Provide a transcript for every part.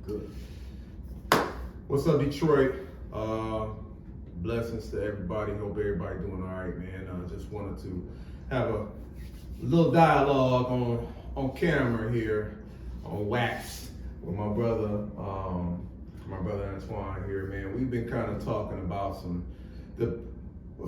Good. What's up, Detroit? Blessings to everybody. Hope everybody doing all right, man. I just wanted to have a little dialogue on camera here, on wax, with my brother Antoine here, man. We've been kind of talking about a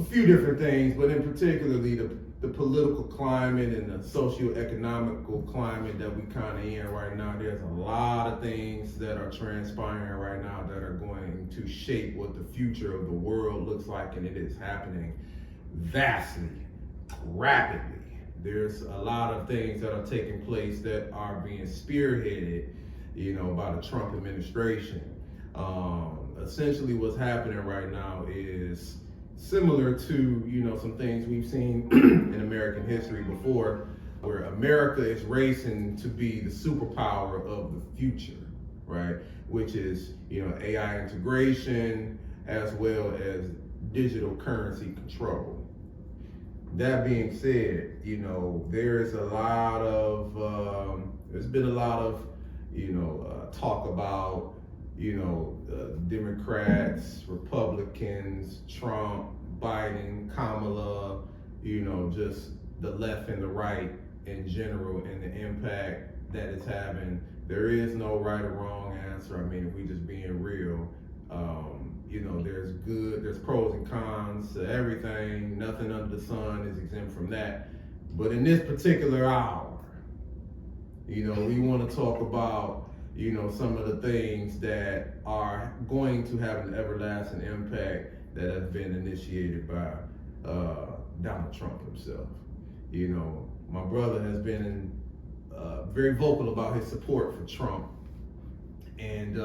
few different things, but in particularly the political climate and the socio-economical climate that we kind of in right now. There's a lot of things that are transpiring right now that are going to shape what the future of the world looks like, and it is happening vastly, rapidly. There's a lot of things that are taking place that are being spearheaded, by the Trump administration. Essentially what's happening right now is similar to, some things we've seen in American history before, where America is racing to be the superpower of the future, right? Which is, AI integration as well as digital currency control. That being said, there's been a lot of, talk about, Democrats, Republicans, Trump, Biden, Kamala, just the left and the right in general, and the impact that it's having. There is no right or wrong answer. I mean, if we just being real, there's pros and cons to everything. Nothing under the sun is exempt from that. But in this particular hour, we want to talk about, some of the things that are going to have an everlasting impact that has been initiated by Donald Trump himself. My brother has been very vocal about his support for Trump. And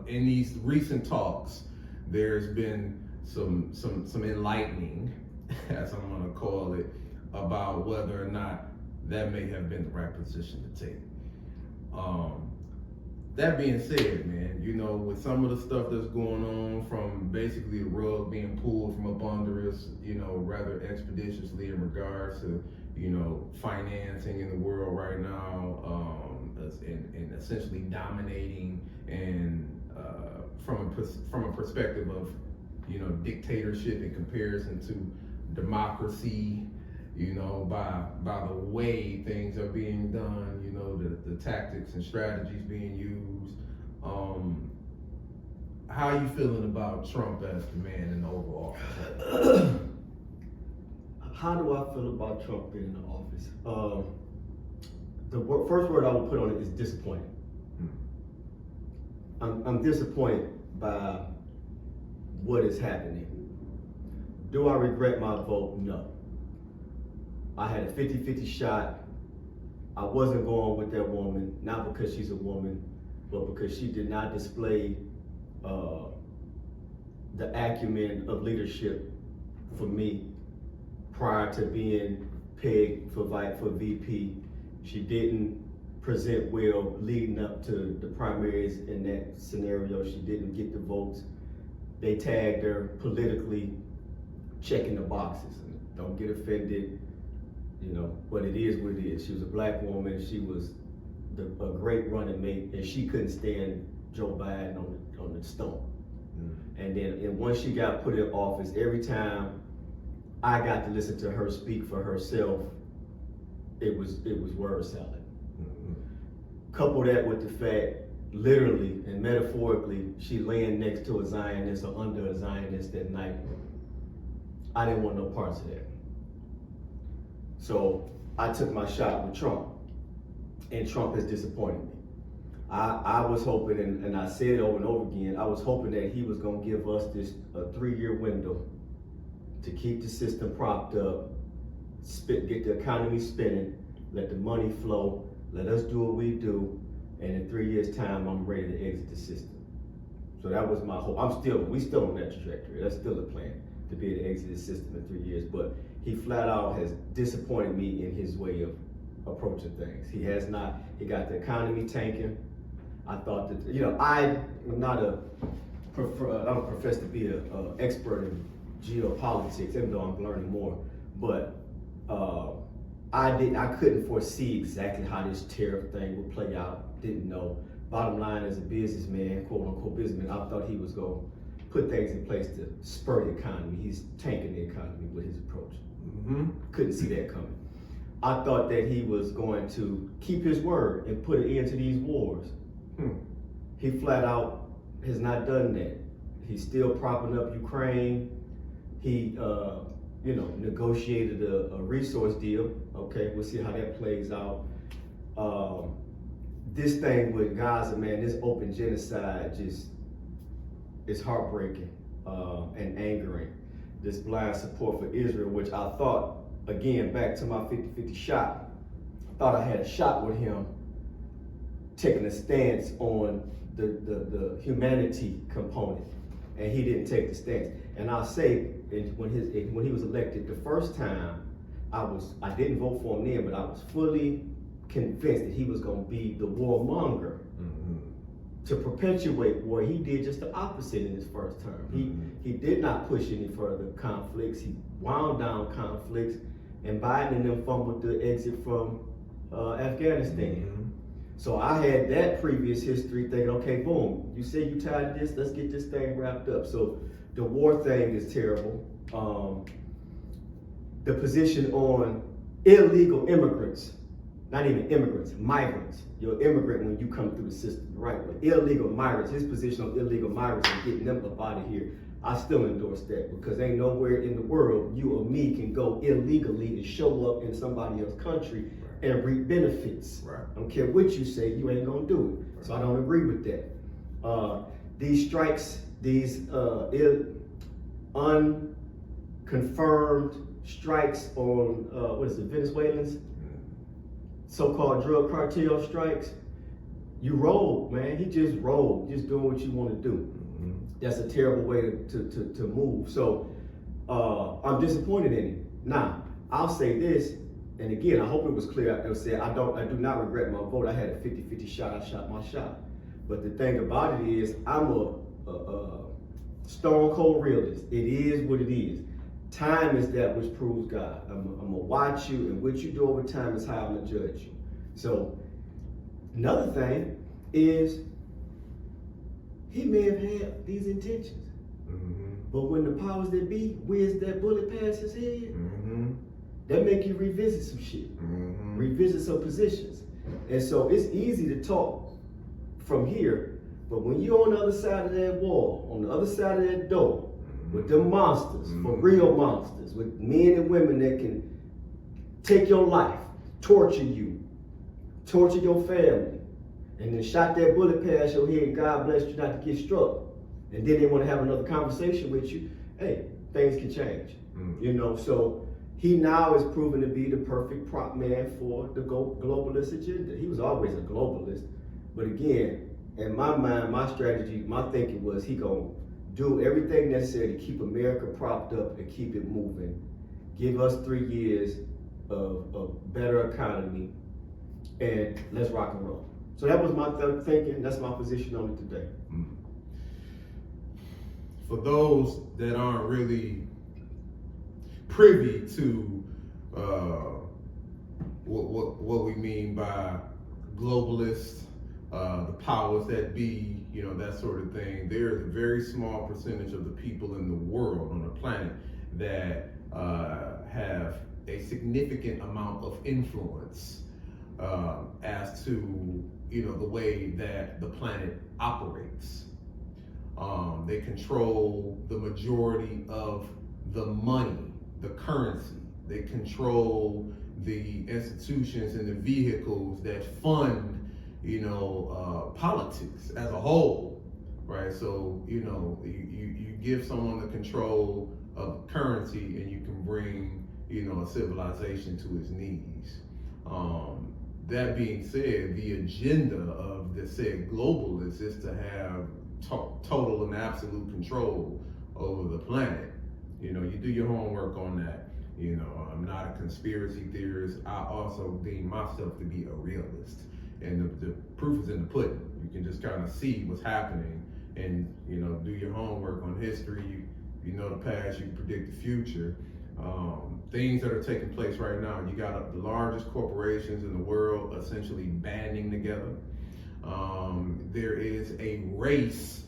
in these recent talks, there's been some enlightening, as I'm gonna call it, about whether or not that may have been the right position to take. That being said, man, with some of the stuff that's going on, from basically the rug being pulled from up under us, rather expeditiously in regards to, financing in the world right now, and essentially dominating, and from a perspective of, dictatorship in comparison to democracy, by the way things are being done, the tactics and strategies being used. How are you feeling about Trump as the man in the Oval Office? How do I feel about Trump being in the office? First word I would put on it is disappointed. I'm disappointed by what is happening. Do I regret my vote? No. I had a 50-50 shot. I wasn't going with that woman, not because she's a woman, but because she did not display the acumen of leadership for me prior to being pegged for VP. She didn't present well leading up to the primaries in that scenario. She didn't get the votes. They tagged her politically checking the boxes. Don't get offended. But it is what it is. She was a black woman. She was a great running mate, and she couldn't stand Joe Biden on the stump. And once she got put in office, every time I got to listen to her speak for herself, it was word salad. Couple that with the fact, literally and metaphorically, she laying next to a Zionist or under a Zionist that night. I didn't want no parts of that. So I took my shot with Trump, and Trump has disappointed me. I was hoping, and I said it over and over again, I was hoping that he was gonna give us a 3-year window to keep the system propped up, get the economy spinning, let the money flow, let us do what we do, and in 3 years' time, I'm ready to exit the system. So that was my hope. We still on that trajectory. That's still the plan, to be able to exit the system in 3 years. But he flat out has disappointed me in his way of approaching things. He has not. He got the economy tanking. I thought that, I don't profess to be an expert in geopolitics, even though I'm learning more. But I couldn't foresee exactly how this tariff thing would play out. Didn't know. bottom line, as a businessman, quote unquote businessman, I thought he was going to put things in place to spur the economy. He's tanking the economy with his approach. Couldn't see that coming. I thought that he was going to keep his word and put an end to these wars. He flat out has not done that. He's still propping up Ukraine. He, negotiated a resource deal. Okay, we'll see how that plays out. This thing with Gaza, man, this open genocide just is heartbreaking and angering. This blind support for Israel, which I thought, again, back to my 50-50 shot, I thought I had a shot with him taking a stance on the humanity component, and he didn't take the stance. And I'll say, when he was elected the first time, I didn't vote for him then, but I was fully convinced that he was going to be the warmonger to perpetuate war. He did just the opposite in his first term. He did not push any further conflicts. He wound down conflicts, and Biden and them fumbled the exit from Afghanistan. So I had that previous history thinking, okay, boom, you say you tired of this, let's get this thing wrapped up. So the war thing is terrible. The position on illegal immigrants, not even immigrants, migrants. You're an immigrant when you come through the system, right? But illegal migrants, his position on illegal migrants and getting them up out of here, I still endorse that, because ain't nowhere in the world you or me can go illegally and show up in somebody else's country and reap benefits. Right. I don't care what you say, you ain't gonna do it. So I don't agree with that. These strikes, these unconfirmed strikes on Venezuelans, so-called drug cartel strikes. You rolled, man. He just rolled, just doing what you want to do. That's a terrible way to move. So I'm disappointed in him. Now, I'll say this, and again, I hope it was clear. I said I do not regret my vote. I had a 50-50 shot. I shot my shot. But the thing about it is, I'm a stone cold realist. It is what it is. Time is that which proves God. I'm gonna watch you, and what you do over time is how I'm gonna judge you. So another thing is, he may have had these intentions, but when the powers that be whiz that bullet past his head, that make you revisit some shit, revisit some positions. And so it's easy to talk from here, but when you're on the other side of that wall, on the other side of that door, with them monsters, for real monsters, with men and women that can take your life, torture you, torture your family, and then shot that bullet past your head, and God bless you not to get struck, and then they want to have another conversation with you, hey, things can change. So he now is proven to be the perfect prop man for the globalist agenda. He was always a globalist, but again, in my mind, my strategy, my thinking was he gonna do everything necessary to keep America propped up and keep it moving. Give us 3 years of better economy, and let's rock and roll. So that was my thinking. That's my position on it today. For those that aren't really privy to what we mean by globalists, the powers that be, that sort of thing, there's a very small percentage of the people in the world, on the planet, that have a significant amount of influence as to the way that the planet operates. They control the majority of the money, the currency. They control the institutions and the vehicles that fund politics as a whole, right? So, you give someone the control of currency, and you can bring, a civilization to its knees. That being said, the agenda of the said globalists is to have total and absolute control over the planet. You do your homework on that. I'm not a conspiracy theorist. I also deem myself to be a realist. And the proof is in the pudding. You can just kind of see what's happening, and do your homework on history. You know the past, you can predict the future. Things that are taking place right now, you got the largest corporations in the world essentially banding together. There is a race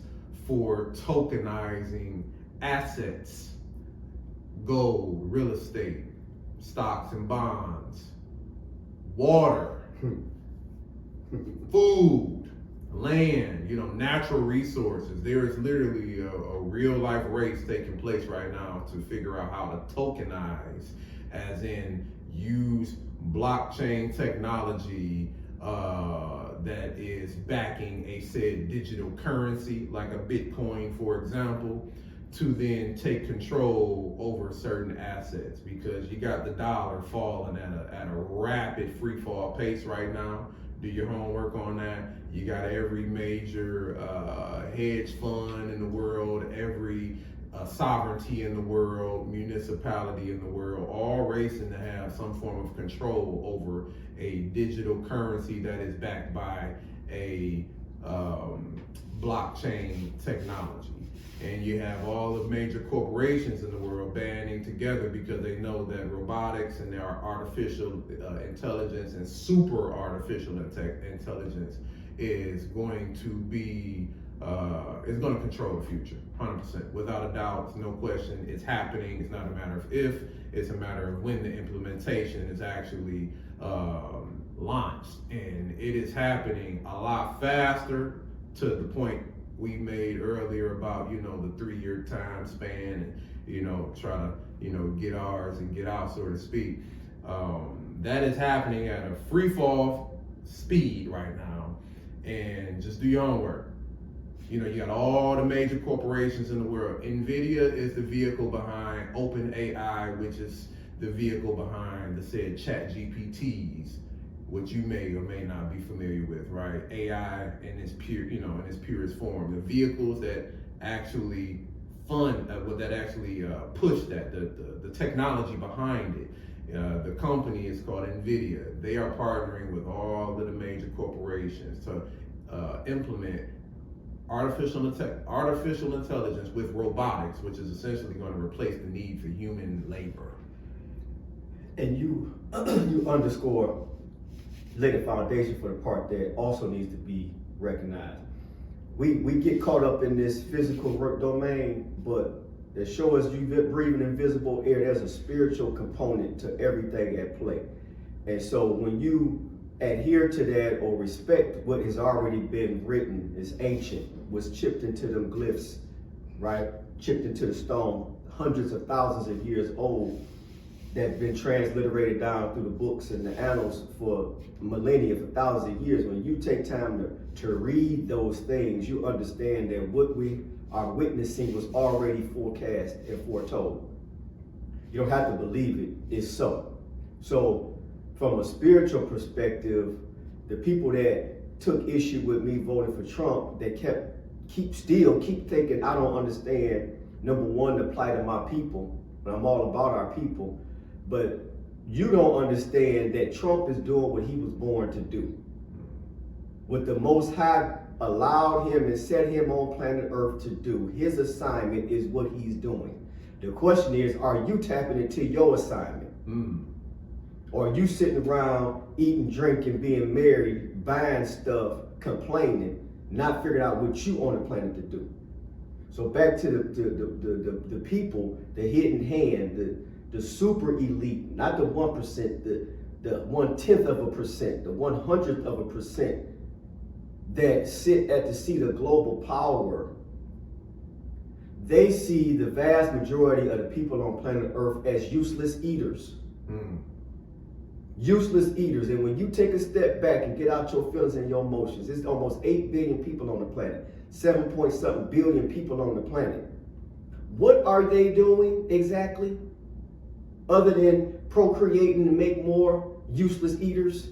for tokenizing assets, gold, real estate, stocks and bonds, water, food, land, natural resources. There is literally a real life race taking place right now to figure out how to tokenize, as in use blockchain technology that is backing a said digital currency, like a Bitcoin, for example, to then take control over certain assets, because you got the dollar falling at a rapid free fall pace right now. Do your homework on that. You got every major hedge fund in the world, every sovereignty in the world, municipality in the world, all racing to have some form of control over a digital currency that is backed by a blockchain technology. And you have all the major corporations in the world banding together because they know that robotics and their artificial intelligence and super artificial intelligence is going to be is going to control the future, 100%. Without a doubt, no question, it's happening. It's not a matter of if, it's a matter of when the implementation is actually launched. And it is happening a lot faster, to the point we made earlier about, the 3-year time span, and, try to, get ours and get out, so to speak. That is happening at a free fall speed right now. And just do your own work. You got all the major corporations in the world. NVIDIA is the vehicle behind OpenAI, which is the vehicle behind the said ChatGPTs, which you may or may not be familiar with, right? AI in its pure, in its purest form. The vehicles that actually fund, push that, the technology behind it. The company is called NVIDIA. They are partnering with all of the major corporations to implement artificial intelligence with robotics, which is essentially going to replace the need for human labor. And you underscore, lay the foundation for the part that also needs to be recognized. We get caught up in this physical work domain, but to show us you breathing invisible air, there's a spiritual component to everything at play. And so when you adhere to that or respect what has already been written, is ancient, was chipped into them glyphs, right? Chipped into the stone, hundreds of thousands of years old, that have been transliterated down through the books and the annals for millennia, for thousands of years. When you take time to read those things, you understand that what we are witnessing was already forecast and foretold. You don't have to believe it, it's so. So from a spiritual perspective, the people that took issue with me voting for Trump, they keep thinking I don't understand, number one, the plight of my people, but I'm all about our people. But you don't understand that Trump is doing what he was born to do. What the Most High allowed him and set him on planet Earth to do. His assignment is what he's doing. The question is, are you tapping into your assignment? Or are you sitting around eating, drinking, being married, buying stuff, complaining, not figuring out what you on the planet to do? So back to the people, the hidden hand, the super elite, not the 1%, the 1/10 of a percent, the 100th of a percent that sit at the seat of global power. They see the vast majority of the people on planet Earth as useless eaters. Useless eaters. And when you take a step back and get out your feelings and your emotions, there's almost 8 billion people on the planet, 7-point-something billion people on the planet. What are they doing exactly? Other than procreating to make more useless eaters?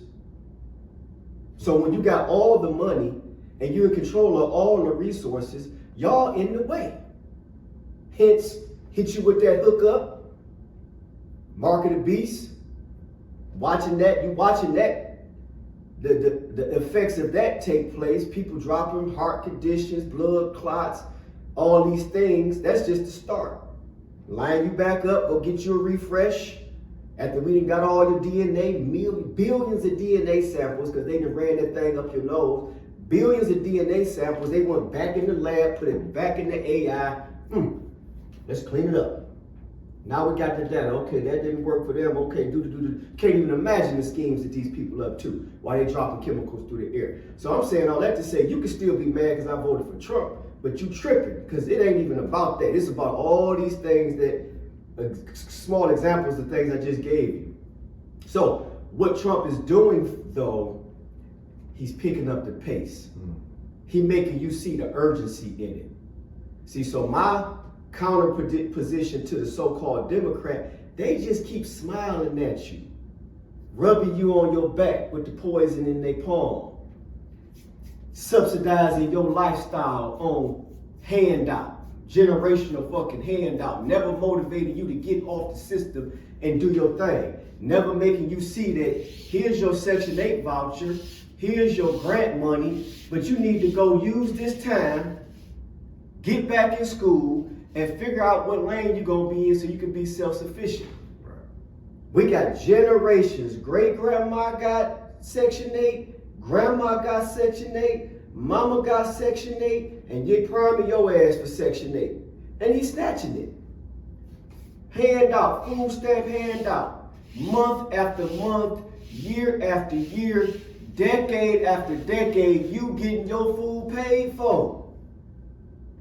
So when you got all the money and you're in control of all the resources, y'all in the way. Hence, hit you with that hookup, mark of the beast, you watching that, the effects of that take place, people dropping heart conditions, blood clots, all these things. That's just the start. Line you back up, go get you a refresh. After we done got all your DNA, billions of DNA samples, because they done ran that thing up your nose, billions of DNA samples. They went back in the lab, put it back in the AI. Let's clean it up. Now we got the data. Okay, that didn't work for them. Okay, Can't even imagine the schemes that these people up to while they dropping chemicals through the air. So I'm saying all that to say you can still be mad because I voted for Trump, but you tripping because it ain't even about that. It's about all these things that, small examples of things I just gave you. So what Trump is doing though, he's picking up the pace. He making you see the urgency in it. See, so my counter position to the so-called Democrat, they just keep smiling at you, rubbing you on your back with the poison in their palm, subsidizing your lifestyle on handout, generational fucking handout, never motivating you to get off the system and do your thing, never making you see that here's your Section 8 voucher, here's your grant money, but you need to go use this time, get back in school, and figure out what lane you're gonna be in so you can be self-sufficient. Right. We got generations. Great-grandma got Section 8, grandma got Section 8, mama got Section 8, and you're priming your ass for Section 8. And he's snatching it. Handout, food stamp handout, month after month, year after year, decade after decade, you getting your food paid for.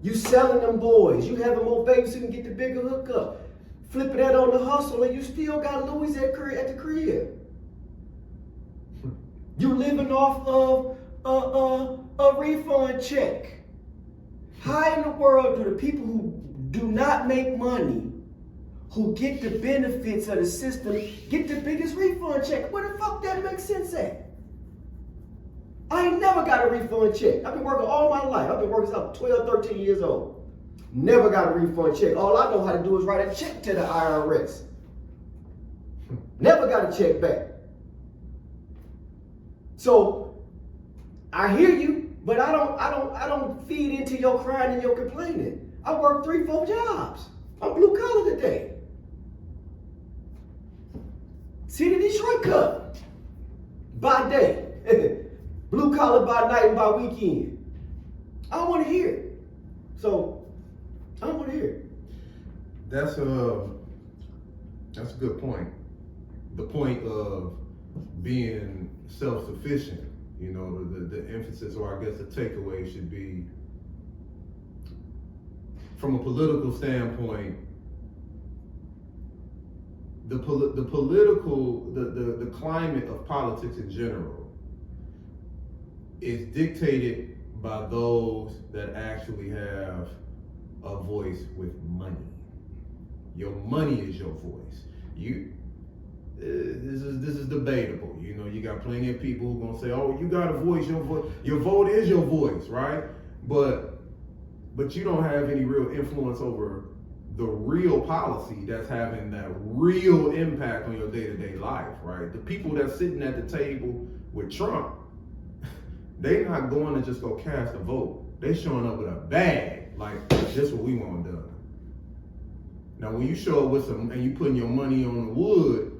You selling them boys. You having more babies so you can get the bigger hookup. Flipping that on the hustle and you still got Louis at the crib. You living off of a refund check. How in the world do the people who do not make money, who get the benefits of the system, get the biggest refund check? Where the fuck that makes sense at? I ain't never got a refund check. I've been working all my life. I've been working since I was 12, 13 years old. Never got a refund check. All I know how to do is write a check to the IRS. Never got a check back. So I hear you, but I don't feed into your crying and your complaining. I work 3, 4 jobs. I'm blue collar today. See the Detroit Cup by day. Blue collar by night and by weekend. I don't want to hear it. So, I don't want to hear it. That's a good point. The point of being self-sufficient, you know, the emphasis, or I guess the takeaway should be, from a political standpoint, the climate of politics in general is dictated by those that actually have a voice with money. Your money is your voice. This is debatable. You know, you got plenty of people who are gonna say, "Oh, you got a voice. Your vote is your voice, right?" But you don't have any real influence over the real policy that's having that real impact on your day-to-day life, right? The people that's sitting at the table with Trump, they not going to just go cast a vote. They showing up with a bag, like, this what we want done. Now, when you show up with some, and you putting your money on the wood,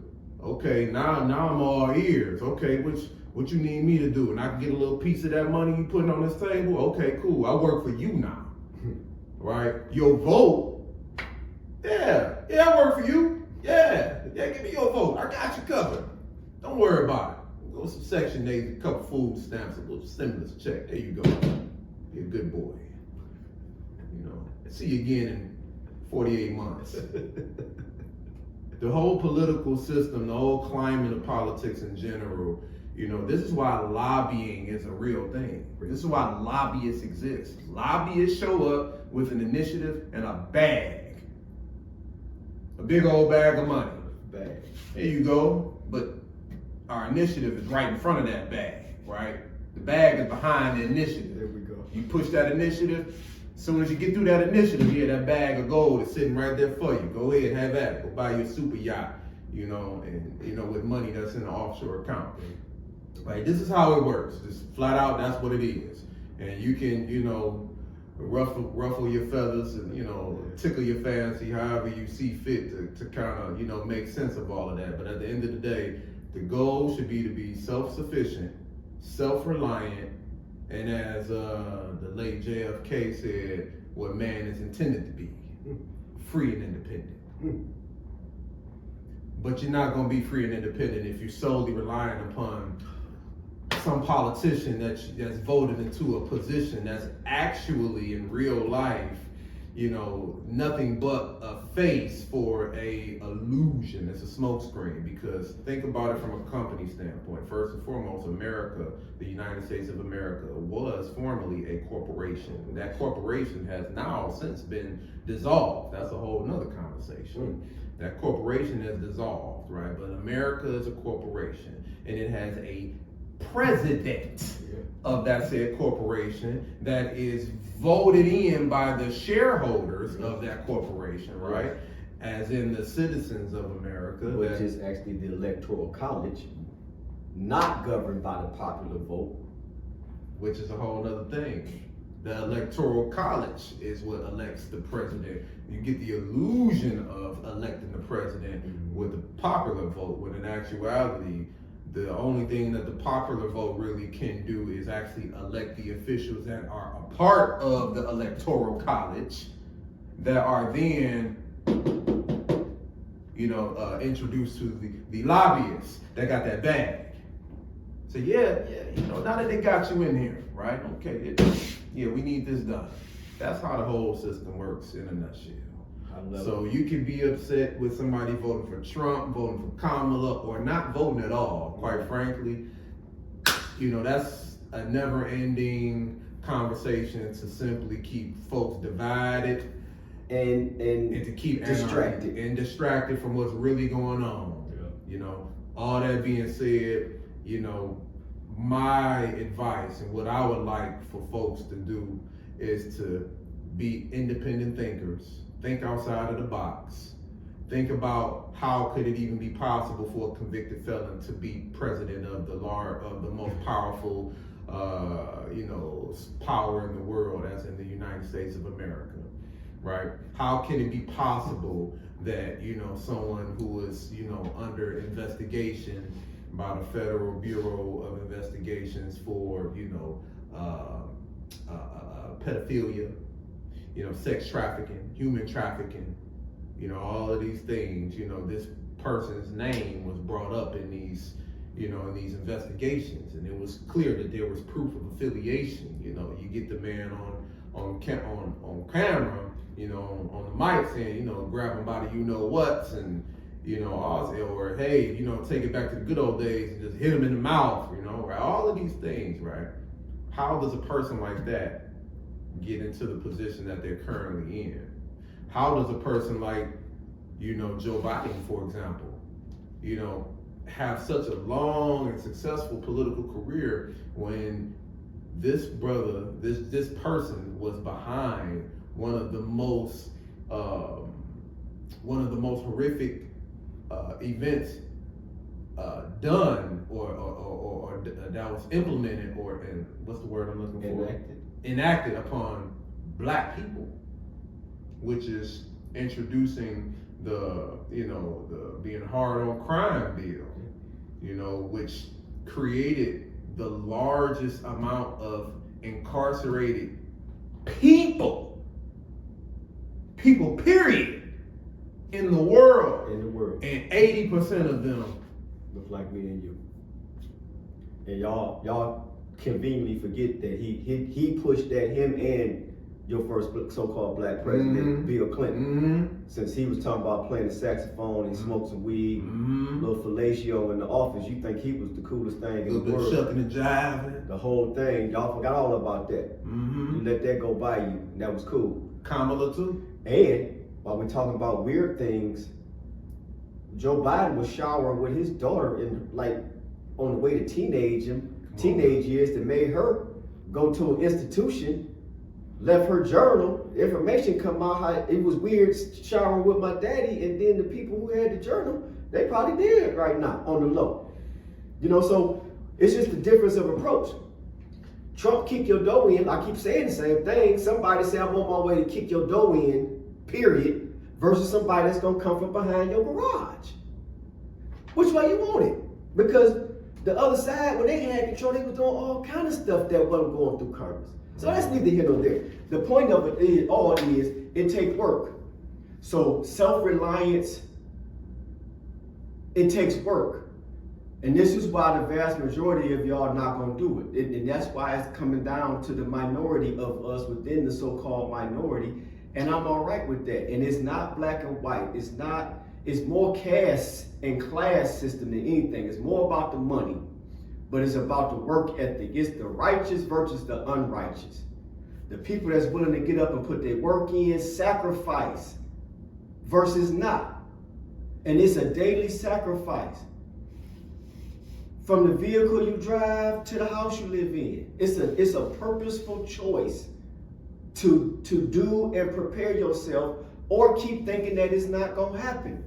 okay, now I'm all ears. Okay, what you need me to do? And I can get a little piece of that money you putting on this table? Okay, cool, I work for you now, right? Your vote, yeah, I work for you. Yeah, give me your vote. I got you covered. Don't worry about it. Go some Section 8, a couple food stamps, a little stimulus check. There you go. Be a good boy. You know, see you again in 48 months. The whole political system, the whole climate of politics in general, you know, this is why lobbying is a real thing. This is why lobbyists exist. Lobbyists show up with an initiative and a bag. A big old bag of money. Bag. There you go. But our initiative is right in front of that bag, right? The bag is behind the initiative. There we go. You push that initiative, as soon as you get through that initiative, that bag of gold is sitting right there for you. Go ahead, have at it. Go buy your super yacht, you know, and you know, with money that's in an offshore account. Like, this is how it works. Just flat out, that's what it is. And you can, you know, ruffle your feathers and, you know, tickle your fancy however you see fit to kind of, you know, make sense of all of that. But at the end of the day, the goal should be to be self-sufficient, self-reliant, And as the late JFK said, what man is intended to be, free and independent. But you're not going to be free and independent if you're solely relying upon some politician that's voted into a position that's actually in real life, nothing but a face for a illusion. It's a smokescreen. Because think about it from a company standpoint. First and foremost, America, the United States of America, was formerly a corporation. That corporation has now since been dissolved. That's a whole nother conversation. That corporation has dissolved, right? But America is a corporation, and it has a president of that said corporation that is voted in by the shareholders of that corporation, right? As in the citizens of America. Which is actually the Electoral College, not governed by the popular vote. Which is a whole other thing. The Electoral College is what elects the president. You get the illusion of electing the president with the popular vote, when in actuality, the only thing that the popular vote really can do is actually elect the officials that are a part of the Electoral College, that are then, introduced to the lobbyists that got that bag. So now that they got you in here, right? Okay, we need this done. That's how the whole system works in a nutshell. So you can be upset with somebody voting for Trump, voting for Kamala, or not voting at all. Quite frankly, that's a never-ending conversation to simply keep folks divided and to keep distracted from what's really going on. All that being said, my advice and what I would like for folks to do is to be independent thinkers. Think outside of the box. Think about how could it even be possible for a convicted felon to be president of the most powerful, power in the world, as in the United States of America, right? How can it be possible that someone who is under investigation by the Federal Bureau of Investigations for pedophilia, sex trafficking, human trafficking, all of these things, this person's name was brought up in these, in these investigations, and it was clear that there was proof of affiliation. You get the man on camera, on the mic saying, grab him by the whats, and or hey, take it back to the good old days and just hit him in the mouth, right? All of these things, right? How does a person like that get into the position that they're currently in? How does a person like, Joe Biden, for example, have such a long and successful political career when this brother, this person was behind one of the most horrific events done or that was implemented, and what's the word I'm looking for? Enacted upon black people, which is introducing the being hard on crime bill, which created the largest amount of incarcerated people period in the world. And 80% of them look like me and you. And y'all conveniently forget that he pushed that, him and your first so-called black president, Bill Clinton, since he was talking about playing the saxophone and smoke some weed, little fellatio in the office. You think he was the coolest thing in the world? Shucking and jiving. The whole thing, y'all forgot all about that. You let that go by you, and that was cool. Kamala too. And while we're talking about weird things, Joe Biden was showering with his daughter on the way to teenage years that made her go to an institution, left her journal, information come out how it was weird showering with my daddy, and then the people who had the journal, they probably dead right now on the low. So it's just the difference of approach. Trump kick your dough in, I keep saying the same thing. Somebody say I'm on my way to kick your dough in, period, versus somebody that's gonna come from behind your garage. Which way you want it? Because The other side, when they had control, they was doing all kind of stuff that wasn't going through Congress. So that's neither here nor there. The point of it is, it takes work. So self-reliance, it takes work. And this is why the vast majority of y'all are not going to do it. And that's why it's coming down to the minority of us within the so-called minority. And I'm all right with that. And it's not black and white. It's more caste and class system than anything. It's more about the money, but it's about the work ethic. It's the righteous versus the unrighteous. The people that's willing to get up and put their work in, sacrifice, versus not. And it's a daily sacrifice. From the vehicle you drive to the house you live in. It's a purposeful choice to do and prepare yourself, or keep thinking that it's not going to happen.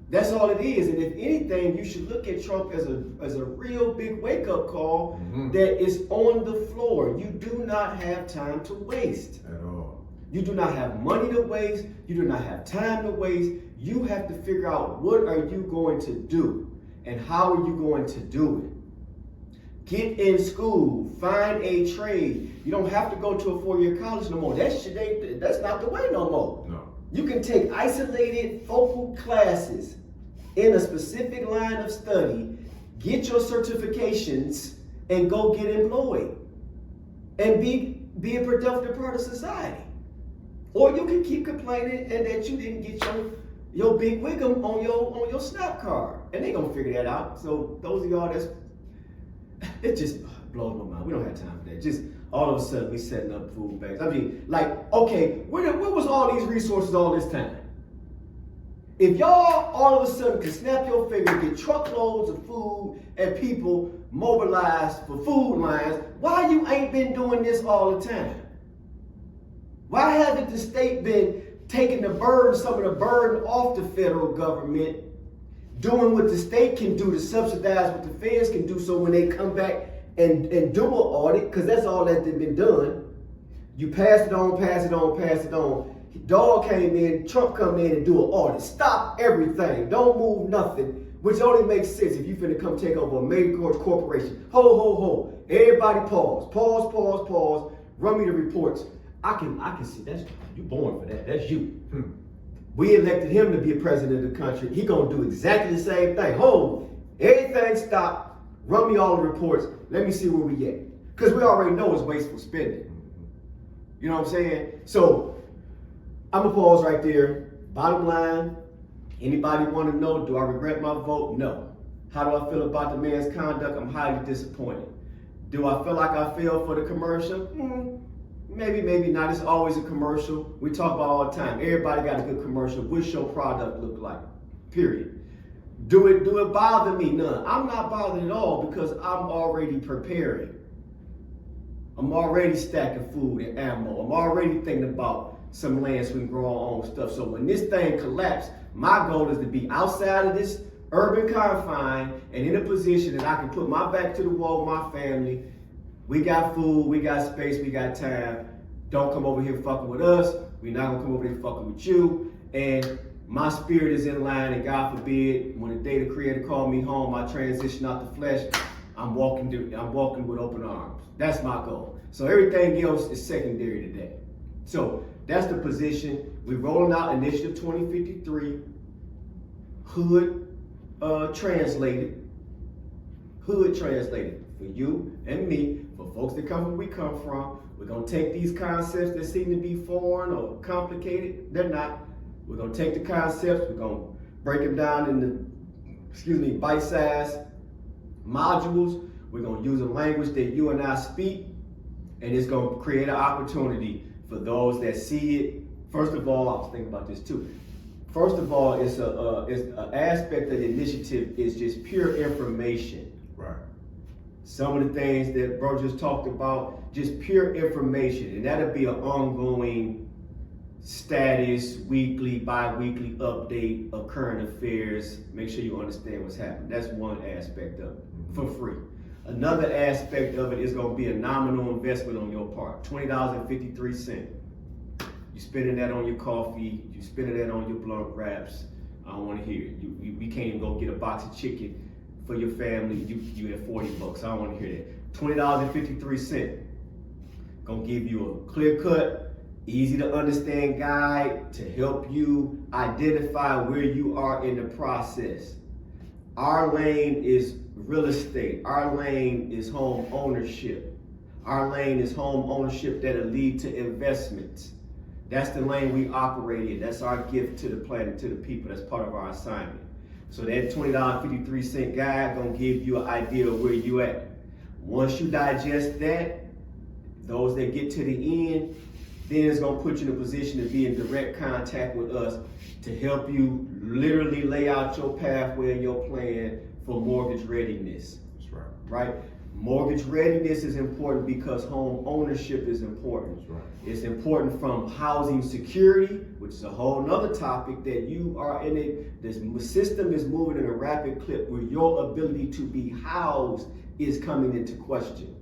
That's all it is. And if anything, you should look at Trump as a real big wake-up call that is on the floor. You do not have time to waste. At all. You do not have money to waste. You do not have time to waste. You have to figure out, what are you going to do and how are you going to do it? Get in school, find a trade. You don't have to go to a 4-year college no more. That's not the way no more. No. You can take isolated focal classes in a specific line of study, get your certifications, and go get employed. And be a productive part of society. Or you can keep complaining and that you didn't get your big wig'em on your SNAP card. And they gonna figure that out. So those of y'all it just blows my mind. We don't have time for that. Just all of a sudden we setting up food banks. I mean, like, okay, where was all these resources all this time? If y'all all of a sudden can snap your finger, get truckloads of food and people mobilized for food lines, why you ain't been doing this all the time? Why hasn't the state been taking some of the burden off the federal government, doing what the state can do to subsidize what the feds can do, so when they come back and do an audit, because that's all that's been done, you pass it on, pass it on, pass it on. Dog came in, Trump come in and do an audit. Stop everything. Don't move nothing, which only makes sense if you finna come take over a major corporation. Ho. Everybody pause. Pause. Run me the reports. I can see that's you born for that. That's you. We elected him to be a president of the country. He gonna do exactly the same thing. Everything stop. Run me all the reports. Let me see where we at. Because we already know it's wasteful spending. You know what I'm saying? So I'm gonna pause right there. Bottom line, anybody want to know, do I regret my vote? No. How do I feel about the man's conduct? I'm highly disappointed. Do I feel like I fell for the commercial? Maybe not. It's always a commercial. We talk about all the time. Everybody got a good commercial. What's your product look like? Period. Do it bother me? None. I'm not bothered at all because I'm already preparing. I'm already stacking food and ammo. I'm already thinking about some land so we can grow our own stuff. So when this thing collapses, my goal is to be outside of this urban confine and in a position that I can put my back to the wall with my family. We got food, we got space, we got time. Don't come over here fucking with us. We're not gonna come over here fucking with you. And my spirit is in line, and God forbid, when the day the Creator called me home, I transition out the flesh, I'm walking with open arms. That's my goal. So everything else is secondary to that. So that's the position. We're rolling out Initiative 2053, hood translated for you and me, for folks that come where we come from. We're gonna take these concepts that seem to be foreign or complicated. They're not. We're gonna take the concepts, we're gonna break them down into, bite-sized modules. We're gonna use a language that you and I speak, and it's gonna create an opportunity for those that see it. First of all, I was thinking about this too. First of all, it's an aspect of the initiative is just pure information. Right. Some of the things that bro just talked about, just pure information, and that'll be an ongoing status, weekly, bi-weekly update of current affairs. Make sure you understand what's happening. That's one aspect of it, for free. Another aspect of it is going to be a nominal investment on your part, $20.53. You spending that on your coffee, you spending that on your blunt wraps. I don't want to hear it. We can't even go get a box of chicken for your family, you at $40. I don't want to hear that. $20.53. Gonna give you a clear cut, easy to understand guide to help you identify where you are in the process. Our lane is real estate. Our lane is home ownership. Our lane is home ownership that'll lead to investments. That's the lane we operate in. That's our gift to the planet, to the people. That's part of our assignment. So that $20.53 guide gonna give you an idea of where you at. Once you digest that, those that get to the end, then it's gonna put you in a position to be in direct contact with us to help you literally lay out your pathway and your plan for mortgage readiness. That's right. Right? Mortgage readiness is important because home ownership is important. That's right. It's important from housing security, which is a whole nother topic that you are in it. This system is moving in a rapid clip where your ability to be housed is coming into question.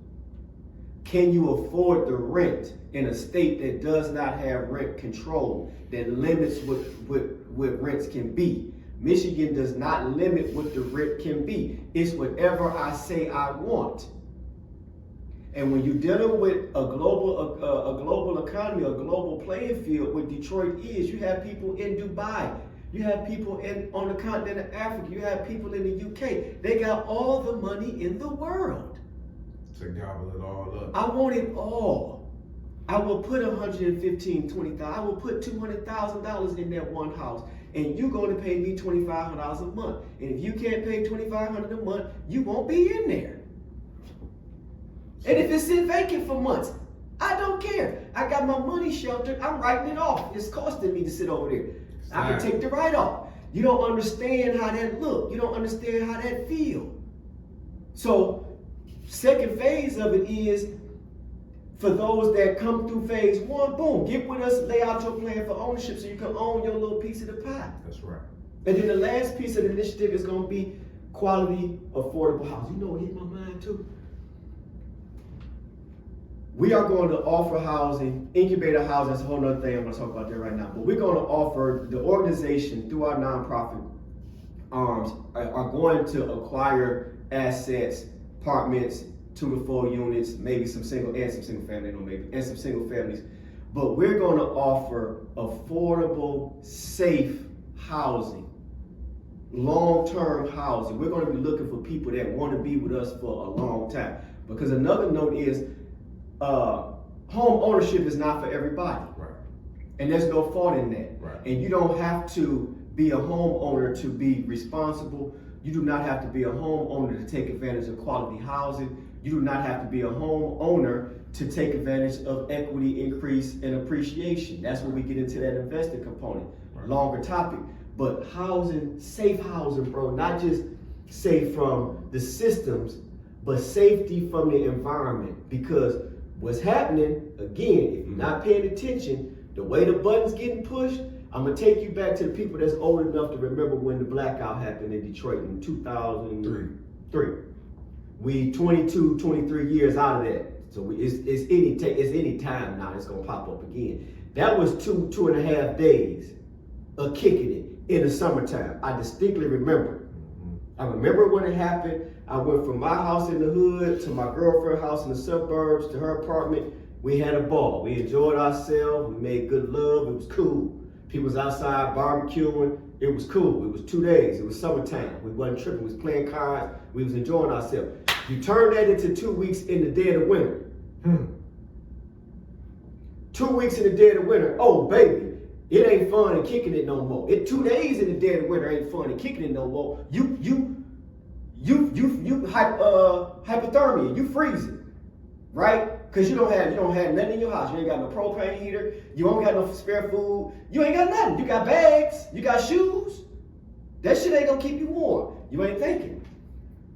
Can you afford the rent in a state that does not have rent control, that limits what rents can be? Michigan does not limit what the rent can be. It's whatever I say I want. And when you're dealing with a global economy, a global playing field, what Detroit is, you have people in Dubai, you have people on the continent of Africa, you have people in the UK. They got all the money in the world. To gobble it all up. I want it all. I will put $115,000, I will put $200,000 in that one house, and you're going to pay me $2,500 a month. And if you can't pay $2,500 a month, you won't be in there. And if it's sitting vacant for months, I don't care. I got my money sheltered. I'm writing it off. It's costing me to sit over there. I can take the write-off. You don't understand how that look. You don't understand how that feel. So, second phase of it is for those that come through phase one, boom, get with us, lay out your plan for ownership so you can own your little piece of the pie. That's right. And then the last piece of the initiative is going to be quality, affordable housing. You know what hit my mind too? We are going to offer housing, incubator housing, that's a whole other thing, I'm going to talk about that right now. But we're going to offer, the organization through our nonprofit arms are going to acquire assets, apartments, 2 to 4 units, maybe some single family, and some single families. But we're going to offer affordable, safe housing, long-term housing. We're going to be looking for people that want to be with us for a long time. Because another note is, home ownership is not for everybody. Right. And there's no fault in that. Right. And you don't have to be a homeowner to be responsible. You do not have to be a homeowner to take advantage of quality housing. You do not have to be a homeowner to take advantage of equity increase and appreciation. That's where we get into that investor component. Right. Longer topic. But housing, safe housing, bro, not just safe from the systems, but safety from the environment. Because what's happening, again, if you're not paying attention, the way the button's getting pushed, I'm going to take you back to the people that's old enough to remember when the blackout happened in Detroit in 2003. We 22, 23 years out of that. So it's any time now it's going to pop up again. That was 2.5 days of kicking it in the summertime. I distinctly remember. I remember when it happened. I went from my house in the hood to my girlfriend's house in the suburbs to her apartment. We had a ball. We enjoyed ourselves. We made good love. It was cool. People was outside barbecuing. It was cool. It was 2 days. It was summertime. We wasn't tripping. We was playing cards. We was enjoying ourselves. You turn that into 2 weeks in the dead of winter. 2 weeks in the dead of winter. Oh, baby. It ain't fun and kicking it no more. 2 days in the dead of winter ain't fun and kicking it no more. You hypothermia. You freezing, right? Because you don't have nothing in your house. You ain't got no propane heater. You don't got no spare food. You ain't got nothing. You got bags. You got shoes. That shit ain't gonna keep you warm. You ain't thinking.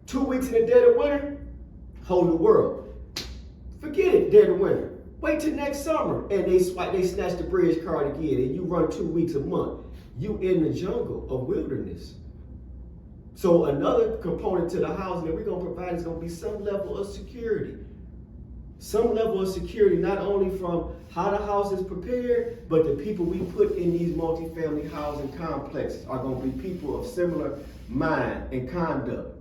2 weeks in the dead of winter, whole new world. Forget it, dead of winter. Wait till next summer, and they snatch the bridge card again, and you run 2 weeks a month. You in the jungle of wilderness. So another component to the housing that we're gonna provide is gonna be some level of security. Some level of security, not only from how the house is prepared, but the people we put in these multifamily housing complexes are gonna be people of similar mind and conduct.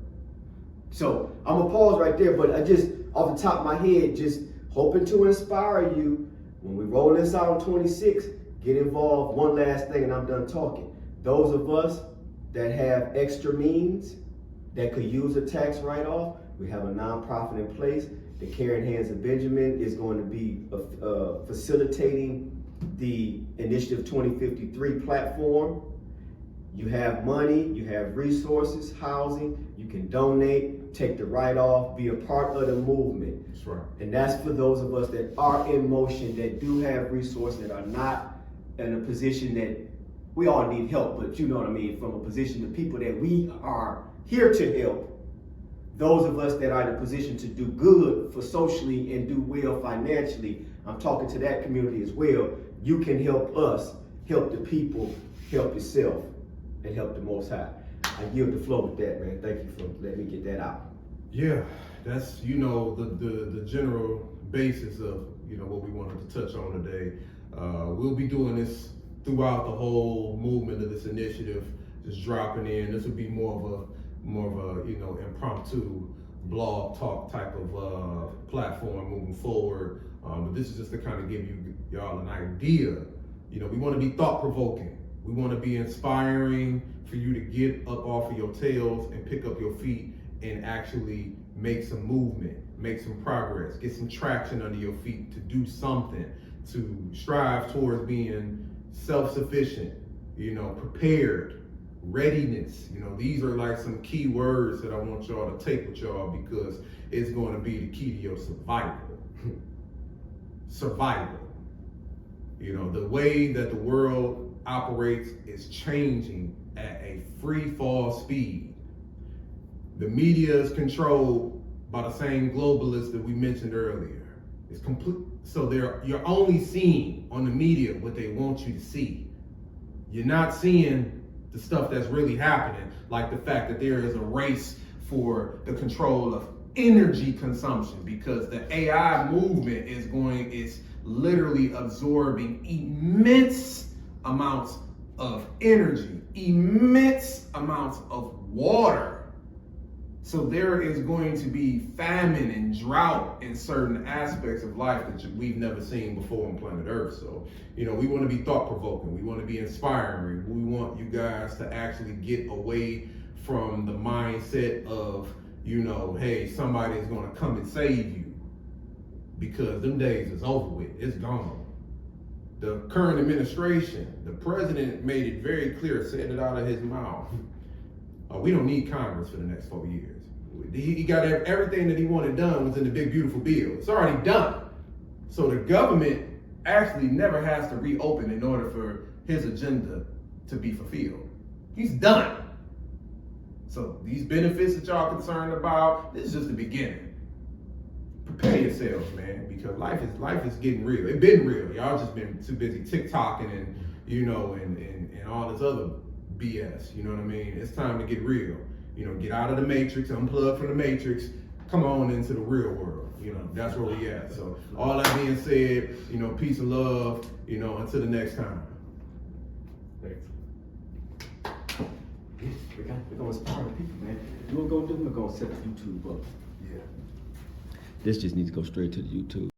So I'm gonna pause right there, but I just, off the top of my head, just hoping to inspire you when we roll this out on 26, get involved. One last thing and I'm done talking. Those of us that have extra means that could use a tax write-off, we have a nonprofit in place. The Caring Hands of Benjamin is going to be facilitating the Initiative 2053 platform. You have money, you have resources, housing, you can donate, take the write-off, be a part of the movement. That's right. And that's for those of us that are in motion, that do have resources, that are not in a position that we all need help, but you know what I mean, from a position of people that we are here to help. Those of us that are in a position to do good for socially and do well financially, I'm talking to that community as well. You can help us, help the people, help yourself, and help the Most High. I yield the floor with that, man. Thank you for letting me get that out. Yeah, that's, you know, the general basis of, you know, what we wanted to touch on today. We'll be doing this throughout the whole movement of this initiative, just dropping in. This will be more of a, you know, impromptu blog talk type of platform moving forward. But this is just to kind of give y'all an idea. You know, we want to be thought provoking. We want to be inspiring for you to get up off of your tails and pick up your feet and actually make some movement, make some progress, get some traction under your feet to do something, to strive towards being self-sufficient, you know, prepared, readiness. You know, these are like some key words that I want y'all to take with y'all, because it's going to be the key to your survival. Survival. You know, the way that the world operates is changing at a free fall speed. The media is controlled by the same globalists that we mentioned earlier. It's complete. So you're only seeing on the media what they want you to see. You're not seeing the stuff that's really happening, like the fact that there is a race for the control of energy consumption, because the AI movement is literally absorbing immense amounts of energy, immense amounts of water. So there is going to be famine and drought in certain aspects of life that we've never seen before on planet Earth. So, you know, we want to be thought-provoking. We want to be inspiring. We want you guys to actually get away from the mindset of, you know, hey, somebody is going to come and save you, because them days is over with. It's gone. The current administration, the president made it very clear, said it out of his mouth. We don't need Congress for the next 4 years. He got everything that he wanted done was in the big beautiful bill. It's already done. So the government actually never has to reopen in order for his agenda to be fulfilled. He's done. So these benefits that y'all concerned about, this is just the beginning. Prepare yourselves, man, because life is getting real. It's been real. Y'all just been too busy TikToking and, you know, and all this other BS. You know what I mean? It's time to get real. You know, get out of the matrix, unplug from the matrix, come on into the real world. You know, that's where we at. So all that being said, you know, peace and love, you know, until the next time. Thanks. We're gonna inspire the people, man. You wanna go do? We're gonna set the YouTube up. Yeah. This just needs to go straight to the YouTube.